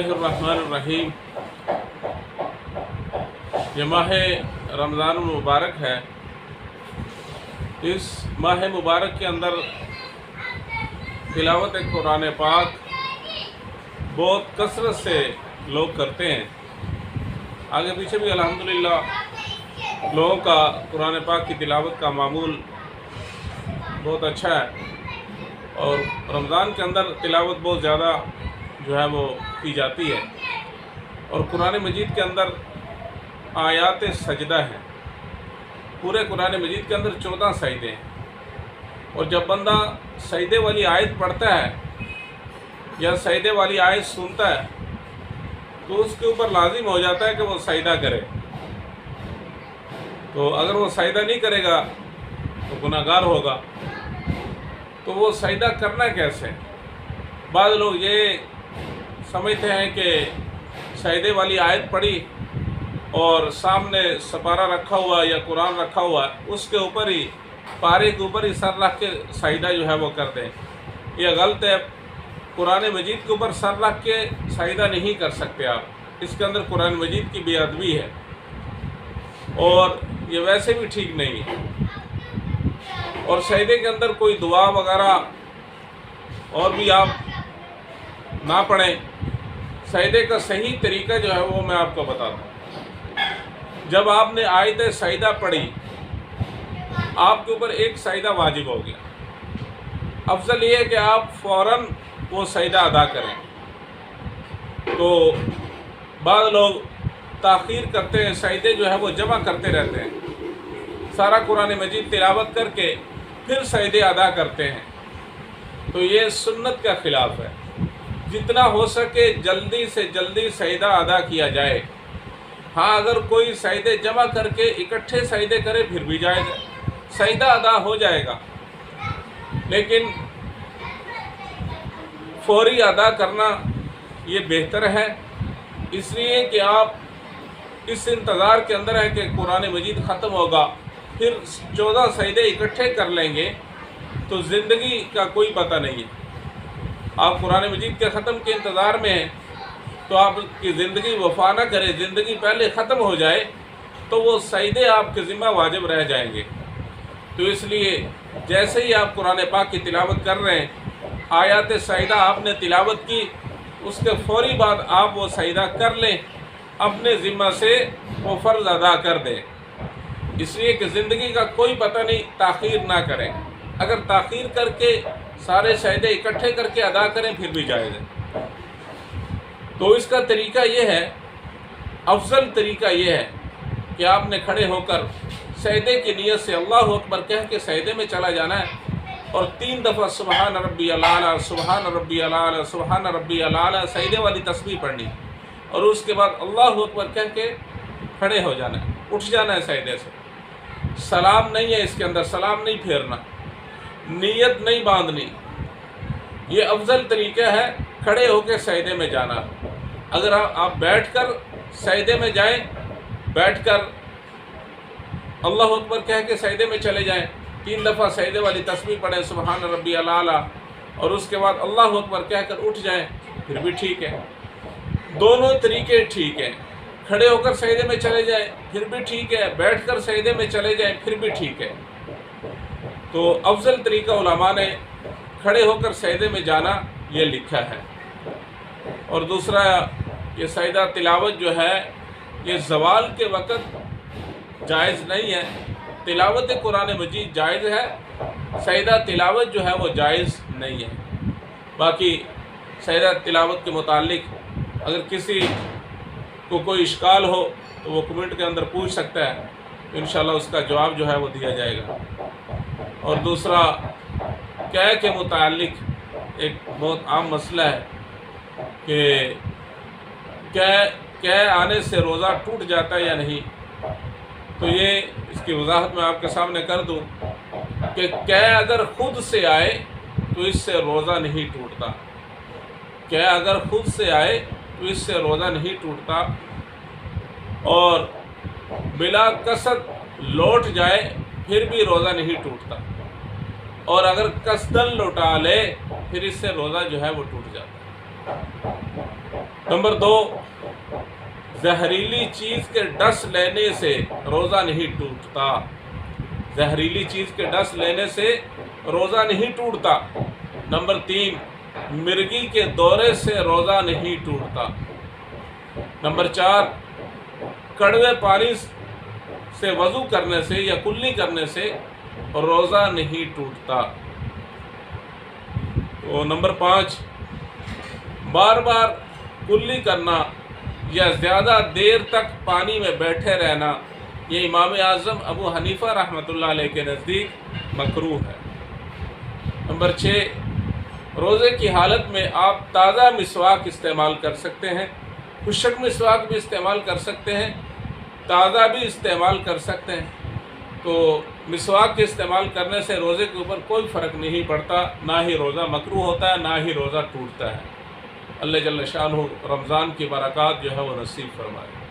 बिस्मिल्लाहिर्रहमानिर्रहीम। ये माह रमज़ान मुबारक है। इस माह मुबारक के अंदर तिलावत कुरान पाक बहुत कसरत से लोग करते हैं। आगे पीछे भी अल्हम्दुलिल्लाह लोगों का कुरान पाक की तिलावत का मामूल बहुत अच्छा है और रमज़ान के अंदर तिलावत बहुत ज़्यादा जो है वो की जाती है। और कुरान मजीद के अंदर आयात सजदा हैं। पूरे कुरान मजीद के अंदर 14 सजदे हैं और जब बंदा सजदे वाली आयत पढ़ता है या सजदे वाली आयत सुनता है तो उसके ऊपर लाजिम हो जाता है कि वो सजदा करे। तो अगर वो सजदा नहीं करेगा तो गुनाहगार होगा। तो वो सजदा करना कैसे? बाद लोग ये समझते हैं कि सजदे वाली आयत पढ़ी और सामने सपारा रखा हुआ या कुरान रखा हुआ उसके ऊपर ही पारे के ऊपर ही सर रख के सजदा जो है वो कर दें। यह गलत है। कुरान मजीद के ऊपर सर रख के सजदा नहीं कर सकते आप। इसके अंदर कुरान मजीद की बेअदबी है और ये वैसे भी ठीक नहीं है। और सजदे के अंदर कोई दुआ वगैरह और भी आप ना पढ़ें। सजदे का सही तरीका जो है वो मैं आपको बताता हूँ। जब आपने आयत सजदा पढ़ी आपके ऊपर एक सजदा वाजिब हो गया। अफजल ये है कि आप फ़ौरन वो सजदा अदा करें। तो बाद लोग ताख़ीर करते हैं, सजदे जो है वो जमा करते रहते हैं, सारा कुरान मजीद तिलावत करके फिर सजदे अदा करते हैं। तो ये सुन्नत का ख़िलाफ़ है। जितना हो सके जल्दी से जल्दी सजदा अदा किया जाए। हाँ, अगर कोई सजदे जमा करके इकट्ठे सजदे करे फिर भी जायज़ है, सजदा अदा हो जाएगा। लेकिन फौरी अदा करना ये बेहतर है, इसलिए कि आप इस इंतज़ार के अंदर है कि कुरान मजीद ख़त्म होगा, फिर 14 सजदे इकट्ठे कर लेंगे तो ज़िंदगी का कोई पता नहीं है। आप कुरान मजीद के ख़त्म के इंतज़ार में हैं तो आपकी ज़िंदगी वफा न करे, ज़िंदगी पहले ख़त्म हो जाए तो वो सजदे आपके ज़िम्मा वाजिब रह जाएंगे। तो इसलिए जैसे ही आप कुरान पाक की तिलावत कर रहे हैं, आयात सजदा आपने तिलावत की, उसके फ़ौरी बाद आप वो सजदा कर लें, अपने ज़िम्मा से वो फ़र्ज़ अदा कर दें। इसलिए कि ज़िंदगी का कोई पता नहीं, ताख़ीर ना करें। अगर ताख़ीर करके सारे सजदे इकट्ठे करके अदा करें फिर भी जायज़ है। तो इसका तरीका ये है, अफजल तरीका ये है कि आपने खड़े होकर सजदे की नीयत से अल्लाहु अकबर कह के सजदे में चला जाना है और 3 दफ़ा सुबहान रब्बियल आला, सुबहान रब्बियल आला, सुबहान रब्बियल आला सजदे वाली तस्बीह पढ़नी और उसके बाद अल्लाहु अकबर कह के खड़े हो जाना है, उठ जाना है सजदे से। सलाम नहीं है इसके अंदर, सलाम नहीं फेरना, नीयत नहीं बांधनी। ये अफजल तरीका है खड़े होकर सजदे में जाना। अगर आप बैठकर सजदे में जाएं, बैठकर अल्लाहु अकबर कह के सजदे में चले जाएं, 3 दफ़ा सजदे वाली तस्बीह पढ़ें सुबहान रब्बियल आला और उसके बाद अल्लाहु अकबर कहकर उठ जाएं, फिर भी ठीक है। दोनों तरीके ठीक हैं। खड़े होकर सजदे में चले जाएं फिर भी ठीक है, बैठकर सजदे में चले जाएं फिर भी ठीक है। तो अफजल तरीका उलमा ने खड़े होकर सजदे में जाना ये लिखा है। और दूसरा ये सजदा तिलावत जो है ये ज़वाल के वक़्त जायज़ नहीं है। तिलावत कुरान मजीद जायज़ है, सजदा तिलावत जो है वो जायज़ नहीं है। बाकी सजदा तिलावत के मुतालिक अगर किसी को कोई इश्काल हो तो वो कमेंट के अंदर पूछ सकता है, तो इंशाल्लाह उसका जवाब जो है वो दिया जाएगा। और दूसरा कै के मुतालिक एक बहुत आम मसला है कि कै आने से रोज़ा टूट जाता है या नहीं। तो ये इसकी वजाहत मैं आपके सामने कर दूं कि कै अगर ख़ुद से आए तो इससे रोज़ा नहीं टूटता। कै अगर ख़ुद से आए तो इससे रोज़ा नहीं टूटता और बिला कसद लौट जाए फिर भी रोज़ा नहीं टूटता। और अगर कसदन लौटा ले फिर इससे रोज़ा जो है वो टूट जाता है। नंबर 2, जहरीली चीज़ के डस लेने से रोज़ा नहीं टूटता। जहरीली चीज़ के डस लेने से रोज़ा नहीं टूटता। नंबर 3, मिर्गी के दौरे से रोज़ा नहीं टूटता। नंबर 4, कड़वे पानी से वज़ू करने से या कुल्ली करने से रोज़ा नहीं टूटता। तो नंबर 5, बार बार कुल्ली करना या ज़्यादा देर तक पानी में बैठे रहना, ये इमाम आज़म अबू हनीफ़ा रहमतुल्लाह अलैह के नज़दीक मकरूह है। नंबर 6, रोज़े की हालत में आप ताज़ा मिसवाक इस्तेमाल कर सकते हैं, खुशक मिसवाक भी इस्तेमाल कर सकते हैं, ताज़ा भी इस्तेमाल कर सकते हैं। तो मिसवाक के इस्तेमाल करने से रोज़े के ऊपर कोई फ़र्क नहीं पड़ता, ना ही रोज़ा मकरूह होता है, ना ही रोज़ा टूटता है। अल्लाह जल्ल शानुहु रमज़ान की बरक़ात जो है वो नसीब फरमाए।